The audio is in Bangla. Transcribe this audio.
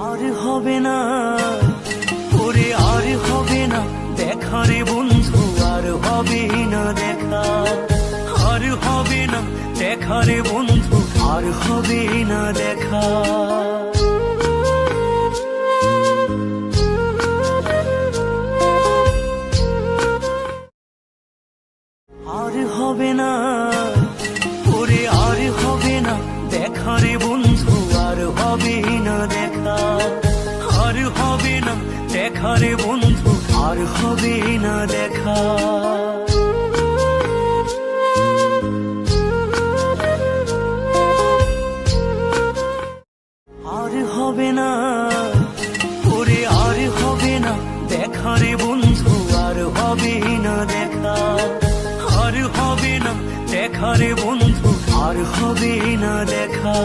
আর হবে না ওরে, আর হবে না দেখা রে বন্ধু, আর হবে না দেখা, আর হবে না দেখা রে বন্ধু, আর হবে না দেখা। আর হবে না ওরে, আর হবে না দেখা রে বন্ধু, আর হবে না দেখা, আর হবে না দেখা রে বন্ধু, আর হবে না দেখা। আর হবে না ওরে, আর হবে না দেখা রে বন্ধু, আর হবে না দেখা, আর হবে না দেখা রে বন্ধু, আর হবে না দেখা।